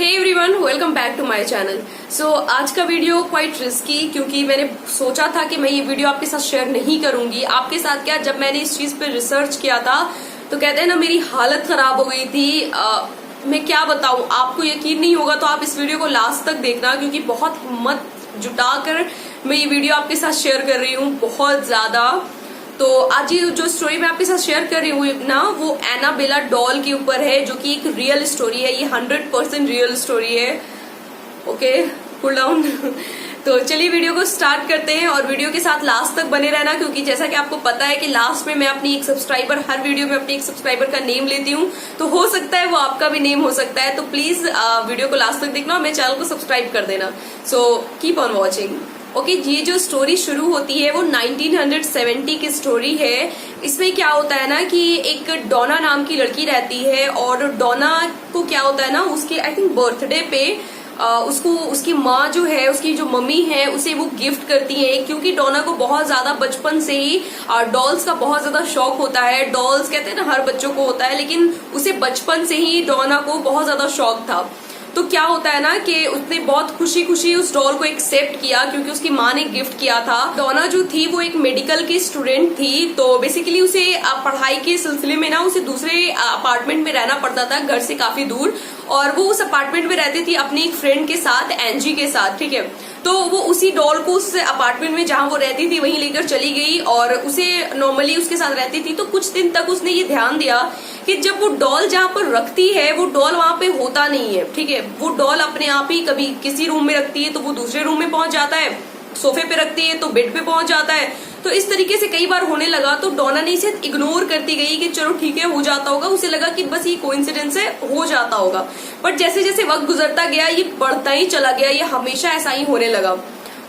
Hey everyone, welcome back to my channel. So आज का video quite risky, क्योंकि मैंने सोचा था कि मैं ये वीडियो आपके साथ शेयर नहीं करूंगी। आपके साथ क्या, जब मैंने इस चीज पे रिसर्च किया था तो कहते हैं ना, मेरी हालत खराब हो गई थी। मैं क्या बताऊं, आपको यकीन नहीं होगा तो आप इस वीडियो को लास्ट तक देखना, क्योंकि बहुत हिम्मत जुटाकर मैं ये वीडियो आपके साथ शेयर कर रही हूँ, बहुत ज्यादा। तो आज ये जो स्टोरी मैं आपके साथ शेयर कर रही हूँ ना, वो एनाबेला डॉल के ऊपर है, जो कि एक रियल स्टोरी है। ये 100% रियल स्टोरी है। Okay, cool down. तो चलिए वीडियो को स्टार्ट करते हैं और वीडियो के साथ लास्ट तक बने रहना, क्योंकि जैसा कि आपको पता है कि लास्ट में मैं अपनी एक सब्सक्राइबर, हर वीडियो में अपनी एक सब्सक्राइबर का नेम लेती हूँ, तो हो सकता है वो आपका भी नेम हो सकता है। तो प्लीज वीडियो को लास्ट तक देखना और मेरे चैनल को सब्सक्राइब कर देना। So keep on watching. Okay, ये जो स्टोरी शुरू होती है वो 1970 की स्टोरी है। इसमें क्या होता है ना कि एक डोना नाम की लड़की रहती है, और डोना को क्या होता है ना, उसके आई थिंक बर्थडे पे उसको उसकी माँ जो है, उसकी जो मम्मी है, उसे वो गिफ्ट करती है, क्योंकि डोना को बहुत ज्यादा बचपन से ही डॉल्स का बहुत ज्यादा शौक होता है। डॉल्स कहते हैं ना, हर बच्चों को होता है, लेकिन उसे बचपन से ही डोना को बहुत ज्यादा शौक था। तो क्या होता है ना कि उसने बहुत खुशी खुशी उस डॉल को एक्सेप्ट किया, क्योंकि उसकी माँ ने गिफ्ट किया था। डोना जो थी वो एक मेडिकल की स्टूडेंट थी, तो बेसिकली उसे पढ़ाई के सिलसिले में ना उसे दूसरे अपार्टमेंट में रहना पड़ता था, घर से काफी दूर। और वो उस अपार्टमेंट में रहती थी अपनी एक फ्रेंड के साथ, एंजी के साथ, ठीक है। तो वो उसी डॉल को उस अपार्टमेंट में जहां वो रहती थी वहीं लेकर चली गई, और उसे नॉर्मली उसके साथ रहती थी। तो कुछ दिन तक उसने ये ध्यान दिया कि जब वो डॉल जहां पर रखती है, वो डॉल वहां पे होता नहीं है, ठीक है। वो डॉल अपने आप ही कभी किसी रूम में रखती है तो वो दूसरे रूम में पहुंच जाता है, सोफे पे रखती है तो बेड पे पहुंच जाता है। तो इस तरीके से कई बार होने लगा। तो डोना ने इसे इग्नोर करती गई कि चलो ठीक है, हो जाता होगा। उसे लगा कि बस ये कोइंसिडेंस है, हो जाता होगा। बट जैसे जैसे वक्त गुजरता गया, ये बढ़ता ही चला गया, ये हमेशा ऐसा ही होने लगा।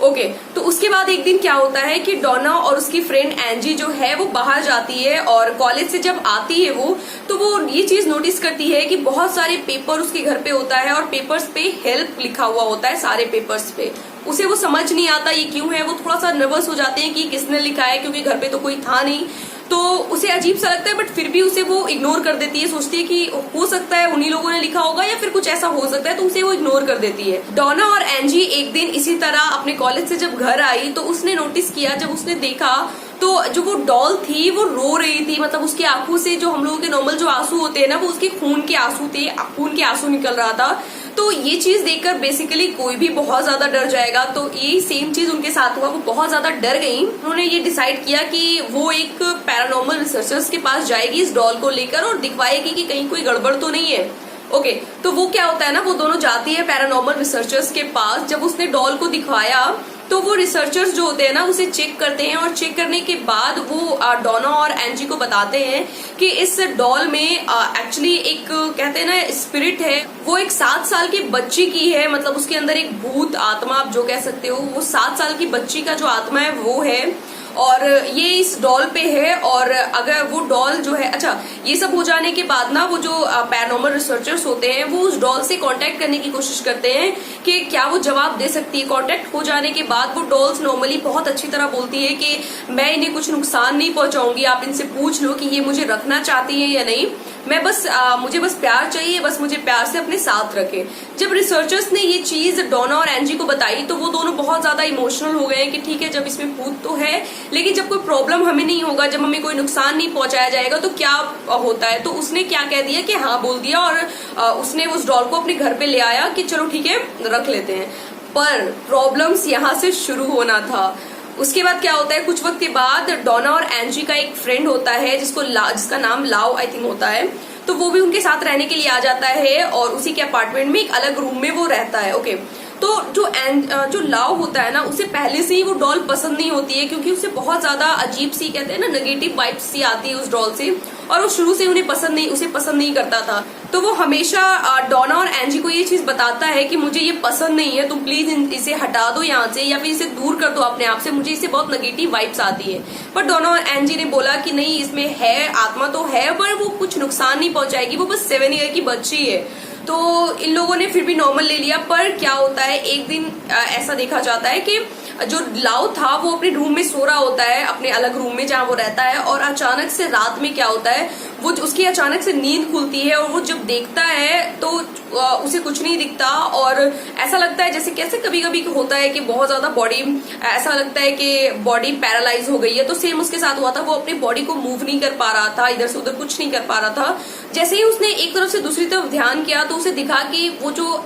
ओके, तो उसके बाद एक दिन क्या होता है कि डोना और उसकी फ्रेंड एंजी जो है वो बाहर जाती है, और कॉलेज से जब आती है वो, तो वो ये चीज नोटिस करती है कि बहुत सारे पेपर उसके घर पे होता है, और पेपर्स पे हेल्प लिखा हुआ होता है, सारे पेपर्स पे। उसे वो समझ नहीं आता ये क्यों है। वो थोड़ा सा नर्वस हो जाते हैं कि किसने लिखा है, क्योंकि घर पे तो कोई था नहीं। तो उसे अजीब सा लगता है, बट फिर भी उसे वो इग्नोर कर देती है। सोचती है कि हो सकता है उन्हीं लोगों ने लिखा होगा, या फिर कुछ ऐसा हो सकता है, तो उसे वो इग्नोर कर देती है। डोना और एंजी एक दिन इसी तरह अपने कॉलेज से जब घर आई, तो उसने नोटिस किया, जब उसने देखा तो जो वो डॉल थी वो रो रही थी। मतलब उसकी आंखों से, जो हम लोगों के नॉर्मल जो आंसू होते हैं ना, वो उसके खून के आंसू थे, खून के आंसू निकल रहा था। तो ये चीज देखकर बेसिकली कोई भी बहुत ज्यादा डर जाएगा। तो ये सेम चीज उनके साथ हुआ, वो बहुत ज्यादा डर गई। उन्होंने ये डिसाइड किया कि वो एक पैरानॉर्मल रिसर्चर्स के पास जाएगी इस डॉल को लेकर, और दिखवाएगी कि कहीं कोई गड़बड़ तो नहीं है। ओके, तो वो क्या होता है ना, वो दोनों जाती है पैरानॉर्मल रिसर्चर्स के पास। जब उसने डॉल को दिखवाया, तो वो रिसर्चर्स जो होते हैं ना, उसे चेक करते हैं, और चेक करने के बाद वो डोना और एंजी को बताते हैं कि इस डॉल में एक्चुअली एक कहते हैं ना स्पिरिट है। वो एक 7 साल की बच्ची की है, मतलब उसके अंदर एक भूत आत्मा, आप जो कह सकते हो, वो 7 साल की बच्ची का जो आत्मा है वो है, और ये इस डॉल पे है। और अगर वो डॉल जो है, अच्छा, ये सब हो जाने के बाद ना, वो जो पैरानॉर्मल रिसर्चर्स होते हैं, वो उस डॉल से कांटेक्ट करने की कोशिश करते हैं कि क्या वो जवाब दे सकती है। कांटेक्ट हो जाने के बाद वो डॉल्स नॉर्मली बहुत अच्छी तरह बोलती है कि मैं इन्हें कुछ नुकसान नहीं पहुंचाऊंगी, आप इनसे पूछ लो कि ये मुझे रखना चाहती है या नहीं। मैं बस मुझे बस प्यार चाहिए, बस मुझे प्यार से अपने साथ रखे। जब रिसर्चर्स ने ये चीज डोना और एंजी को बताई, तो वो दोनों बहुत ज्यादा इमोशनल हो गए कि ठीक है, जब इसमें भूत तो है, लेकिन जब कोई प्रॉब्लम हमें नहीं होगा, जब हमें कोई नुकसान नहीं पहुंचाया जाएगा, तो क्या होता है। तो उसने क्या कह दिया कि हाँ बोल दिया, और उसने उस डॉल को अपने घर पे ले आया कि चलो ठीक है, रख लेते हैं। पर प्रॉब्लम्स यहाँ से शुरू होना था। उसके बाद क्या होता है, कुछ वक्त के बाद डोना और एंजी का एक फ्रेंड होता है जिसका नाम लाव आई थिंक होता है। तो वो भी उनके साथ रहने के लिए आ जाता है, और उसी के अपार्टमेंट में एक अलग रूम में वो रहता है। ओके, तो जो लाव होता है ना, उसे पहले से ही वो डॉल पसंद नहीं होती है, क्योंकि उसे बहुत ज्यादा अजीब सी, कहते हैं ना, नेगेटिव वाइब्स सी आती है उस डॉल से, और वो शुरू से उसे पसंद नहीं करता था। तो वो हमेशा डोना और एंजी को ये चीज बताता है कि मुझे ये पसंद नहीं है, तुम प्लीज इसे हटा दो यहाँ से, या फिर इसे दूर कर दो अपने आप से, मुझे इससे बहुत नेगेटिव वाइब्स आती है। पर डोना और एंजी ने बोला कि नहीं, इसमें है, आत्मा तो है, पर वो कुछ नुकसान नहीं पहुंचाएगी, वो बस 7 ईयर की बच्ची है। तो इन लोगों ने फिर भी नॉर्मल ले लिया। पर क्या होता है, एक दिन ऐसा देखा जाता है कि जो लाओ था वो अपने रूम में सो रहा होता है, अपने अलग रूम में जहाँ वो रहता है, और अचानक से रात में क्या होता है, वो उसकी अचानक से नींद खुलती है और वो जब देखता है तो उसे कुछ नहीं दिखता और ऐसा लगता है जैसे कैसे कभी कभी होता है कि बहुत ज्यादा बॉडी, ऐसा लगता है कि बॉडी पैरालाइज हो गई है। तो सेम उसके साथ हुआ था, वो अपनी बॉडी को मूव नहीं कर पा रहा था, इधर से उधर कुछ नहीं कर पा रहा था। जैसे ही उसने एक तरफ से दूसरी तरफ ध्यान किया तो उसे दिखा कि वो जो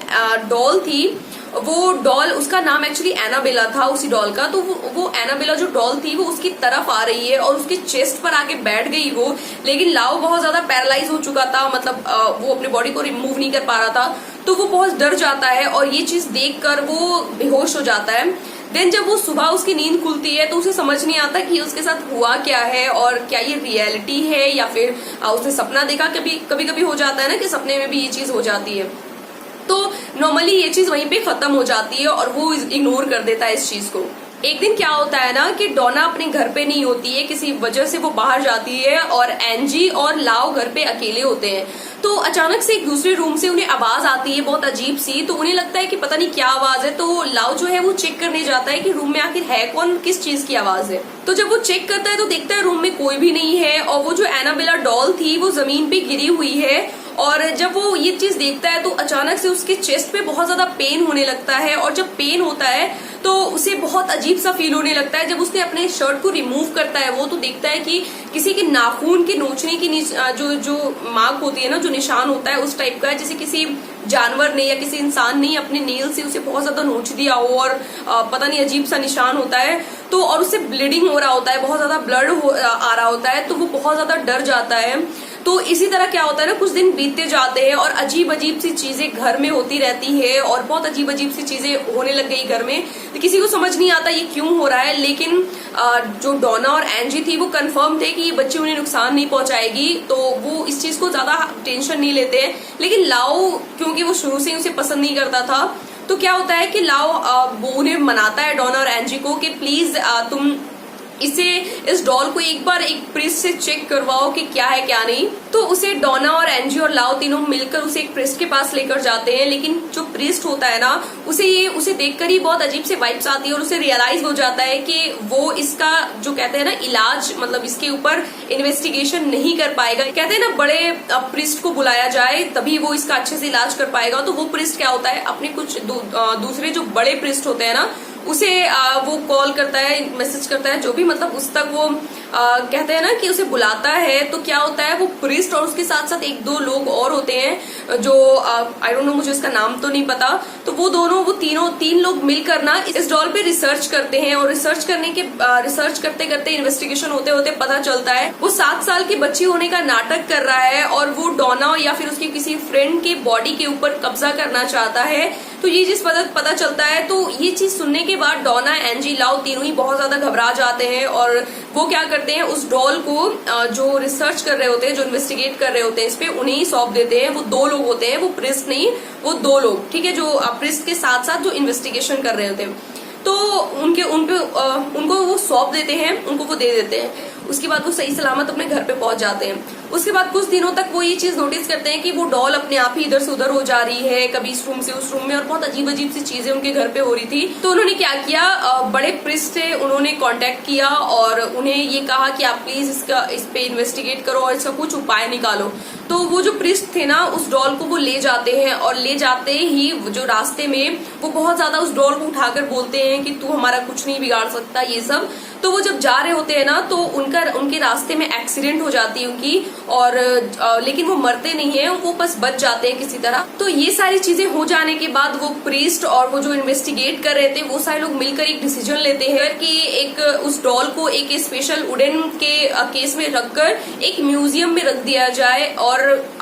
डॉल थी, वो डॉल, उसका नाम एक्चुअली एनाबेला था उसी डॉल का, तो वो एनाबेला जो डॉल थी वो उसकी तरफ आ रही है और उसके चेस्ट पर आके बैठ गई वो। लेकिन लाओ बहुत ज्यादा पैरालाइज हो चुका था, मतलब वो अपनी बॉडी को रिमूव नहीं कर पा रहा था, तो वो बहुत डर जाता है और ये चीज देखकर वो बेहोश हो जाता है। देन जब वो सुबह उसकी नींद खुलती है तो उसे समझ नहीं आता कि उसके साथ हुआ क्या है और क्या ये रियलिटी है या फिर उसने सपना देखा। कभी कभी हो जाता है ना कि सपने में भी ये चीज हो जाती है, तो नॉर्मली ये चीज वहीं पे खत्म हो जाती है और वो इग्नोर कर देता है इस चीज को। एक दिन क्या होता है ना कि डोना अपने घर पे नहीं होती है, किसी वजह से वो बाहर जाती है और एंजी और लाओ घर पे अकेले होते हैं। तो अचानक से एक दूसरे रूम से उन्हें आवाज आती है बहुत अजीब सी, तो उन्हें लगता है कि पता नहीं क्या आवाज है। तो लाओ जो है वो चेक करने जाता है कि रूम में आखिर है कौन, किस चीज की आवाज है। तो जब वो चेक करता है तो देखता है रूम में कोई भी नहीं है और वो जो एनाबेला डॉल थी वो जमीन पे गिरी हुई है। और जब वो ये चीज देखता है तो अचानक से उसके चेस्ट पे बहुत ज्यादा पेन होने लगता है और जब पेन होता है तो उसे बहुत अजीब सा फील होने लगता है। जब उसने अपने शर्ट को रिमूव करता है वो, तो देखता है कि किसी के नाखून के नोचने की जो मार्क होती है ना, जो निशान होता है उस टाइप का है, जैसे किसी जानवर ने या किसी इंसान ने अपने नेल से उसे बहुत ज्यादा नोच दिया हो और पता नहीं अजीब सा निशान होता है। तो और उससे ब्लीडिंग हो रहा होता है, बहुत ज्यादा ब्लड आ रहा होता है, तो वो बहुत ज्यादा डर जाता है। तो इसी तरह क्या होता है ना, कुछ दिन बीतते जाते हैं और अजीब अजीब सी चीजें घर में होती रहती है और बहुत अजीब अजीब सी चीजें होने लग गई घर में। तो किसी को समझ नहीं आता ये क्यों हो रहा है, लेकिन जो डोना और एंजी थी वो कंफर्म थे कि ये बच्चे उन्हें नुकसान नहीं पहुंचाएगी, तो वो इस चीज को ज्यादा टेंशन नहीं लेते हैं। लेकिन लाओ क्योंकि वो शुरू से ही उसे पसंद नहीं करता था, तो क्या होता है कि लाओ वो उन्हें मनाता है डोना और एंजी को कि प्लीज तुम इस डॉल को एक बार एक प्रिस्ट से चेक करवाओ कि क्या है क्या नहीं। तो उसे डोना और एंजी और लाओ तीनों मिलकर उसे एक प्रिस्ट के पास लेकर जाते हैं। लेकिन जो प्रिस्ट होता है ना, उसे देखकर ही बहुत अजीब से वाइब्स आती है और उसे रियलाइज हो जाता है कि वो इसका जो कहते हैं ना इलाज, मतलब इसके ऊपर इन्वेस्टिगेशन नहीं कर पाएगा। कहते हैं ना बड़े प्रिस्ट को बुलाया जाए तभी वो इसका अच्छे से इलाज कर पाएगा। तो वो प्रिस्ट क्या होता है, अपने कुछ दूसरे जो बड़े प्रिस्ट होते हैं ना उसे वो कॉल करता है, मैसेज करता है, जो भी मतलब उस तक वो कहते हैं ना कि उसे बुलाता है। तो क्या होता है, वो प्रिस्ट और उसके साथ साथ एक दो लोग और होते हैं जो आई डोंट नो, मुझे उसका नाम तो नहीं पता। तो वो तीन लोग मिलकर ना इस डॉल पे रिसर्च करते हैं और रिसर्च करते करते इन्वेस्टिगेशन होते होते पता चलता है वो 7 साल की बच्ची होने का नाटक कर रहा है और वो डोना या फिर उसकी किसी फ्रेंड के बॉडी के ऊपर कब्जा करना चाहता है। तो ये चीज पता चलता है। तो ये चीज सुनने के बाद डोना, एंजी, लाओ तीनों ही बहुत ज्यादा घबरा जाते हैं और वो क्या करते हैं, उस डॉल को जो रिसर्च कर रहे होते हैं, जो इन्वेस्टिगेट कर रहे होते हैं इस पे, उन्हें ही सौंप देते हैं। वो 2 लोग होते हैं, वो प्रिस्ट नहीं, वो 2 लोग, ठीक है, जो प्रिस्ट के साथ साथ जो इन्वेस्टिगेशन कर रहे होते हैं। तो उनको वो सौंप देते हैं, उनको वो दे देते हैं। उसके बाद वो सही सलामत अपने घर पे पहुंच जाते हैं। उसके बाद कुछ दिनों तक वो ये चीज नोटिस करते हैं कि वो डॉल अपने आप ही इधर से उधर हो जा रही है, कभी इस रूम से उस रूम में, और बहुत अजीब अजीब सी चीजें उनके घर पे हो रही थी। तो उन्होंने क्या किया, बड़े प्रिस्ट थे, उन्होंने कांटेक्ट किया और उन्हें ये कहा कि आप प्लीज इस पे इन्वेस्टिगेट करो और इसका कुछ उपाय निकालो। तो वो जो प्रिस्ट थे ना, उस डॉल को वो ले जाते हैं और ले जाते ही जो रास्ते में वो बहुत ज्यादा उस डॉल को उठाकर बोलते हैं कि तू हमारा कुछ नहीं बिगाड़ सकता, ये सब। तो वो जब जा रहे होते हैं ना, तो उनके रास्ते में एक्सीडेंट हो जाती है उनकी, और लेकिन वो मरते नहीं है, वो बस बच जाते हैं किसी तरह। तो ये सारी चीजें हो जाने के बाद वो प्रीस्ट और वो जो इन्वेस्टिगेट कर रहे थे वो सारे लोग मिलकर एक डिसीजन लेते हैं कि एक उस डॉल को एक स्पेशल वुडन के केस में रखकर एक म्यूजियम में रख दिया जाए। और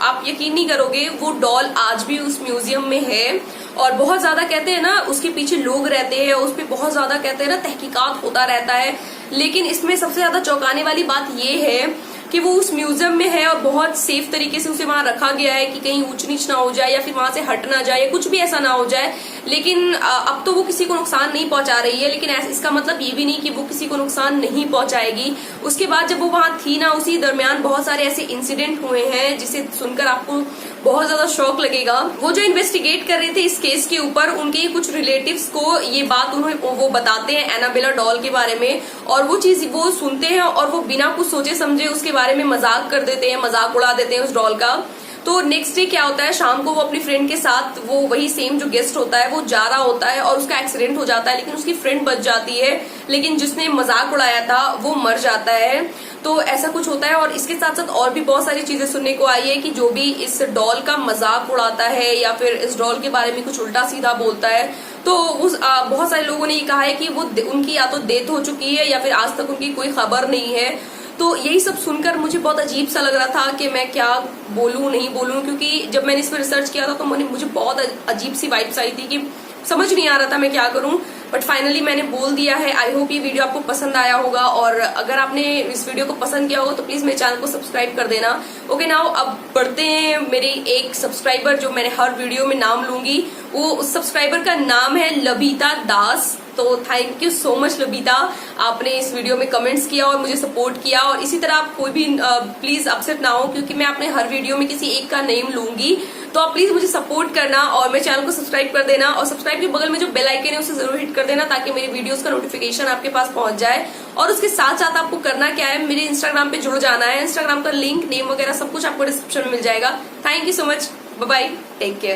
आप यकीन नहीं करोगे, वो डॉल आज भी उस म्यूजियम में है और बहुत ज्यादा कहते हैं ना उसके पीछे लोग रहते हैं, उस पर बहुत ज्यादा कहते हैं ना तहकीकात होता रहता है। लेकिन इसमें सबसे ज्यादा चौंकाने वाली बात ये है कि वो उस म्यूजियम में है और बहुत सेफ तरीके से उसे वहां रखा गया है कि कहीं ऊंच नीच ना हो जाए या फिर वहां से हट ना जाए, कुछ भी ऐसा ना हो जाए। लेकिन अब तो वो किसी को नुकसान नहीं पहुंचा रही है, लेकिन इसका मतलब ये भी नहीं कि वो किसी को नुकसान नहीं पहुंचाएगी। उसके बाद जब वो वहां थी ना, उसी दरमियान बहुत सारे ऐसे इंसिडेंट हुए हैं जिसे सुनकर आपको बहुत ज्यादा शौक लगेगा। वो जो इन्वेस्टिगेट कर रहे थे इस केस के ऊपर, उनके कुछ रिलेटिव्स को ये बात वो बताते हैं एनाबेला डॉल के बारे में, और वो चीज वो सुनते हैं और वो बिना कुछ सोचे समझे उसके बारे में मजाक कर देते हैं, मजाक उड़ा देते हैं उस डॉल का। तो नेक्स्ट डे क्या होता है, शाम को वो अपनी फ्रेंड के साथ, वो वही सेम जो गेस्ट होता है वो जा रहा होता है और उसका एक्सीडेंट हो जाता है, लेकिन उसकी फ्रेंड बच जाती है, लेकिन जिसने मजाक उड़ाया था वो मर जाता है। तो ऐसा कुछ होता है। और इसके साथ साथ और भी बहुत सारी चीजें सुनने को आई है कि जो भी इस डॉल का मजाक उड़ाता है या फिर इस डॉल के बारे में कुछ उल्टा सीधा बोलता है, तो बहुत सारे लोगों ने ये कहा है कि वो उनकी या तो डेथ हो चुकी है या फिर आज तक उनकी कोई खबर नहीं है। तो यही सब सुनकर मुझे बहुत अजीब सा लग रहा था कि मैं क्या बोलूं नहीं बोलूं, क्योंकि जब मैंने इस पर रिसर्च किया था तो मुझे बहुत अजीब सी वाइब्स आई थी कि समझ नहीं आ रहा था मैं क्या करूं। बट फाइनली मैंने बोल दिया है। आई होप ये वीडियो आपको पसंद आया होगा, और अगर आपने इस वीडियो को पसंद किया होगा तो प्लीज मेरे चैनल को सब्सक्राइब कर देना। ओके नाउ अब बढ़ते हैं मेरी एक सब्सक्राइबर जो मैंने हर वीडियो में नाम लूंगी, वो उस सब्सक्राइबर का नाम है लबिता दास। तो थैंक यू सो मच लबिता, आपने इस वीडियो में कमेंट्स किया और मुझे सपोर्ट किया। और इसी तरह आप कोई भी प्लीज अपसेट ना हो, क्योंकि मैं अपने हर वीडियो में किसी एक का नेम लूंगी। तो आप प्लीज मुझे सपोर्ट करना और मेरे चैनल को सब्सक्राइब कर देना, और सब्सक्राइब के बगल में जो बेल आइकन है उसे जरूर हिट कर देना ताकि मेरी वीडियोस का नोटिफिकेशन आपके पास पहुंच जाए। और उसके साथ साथ आपको करना क्या है, मेरे इंस्टाग्राम पे जुड़ जाना है। इंस्टाग्राम का लिंक, नेम वगैरह सब कुछ आपको डिस्क्रिप्शन में मिल जाएगा। Thank you so much, bye bye, take care.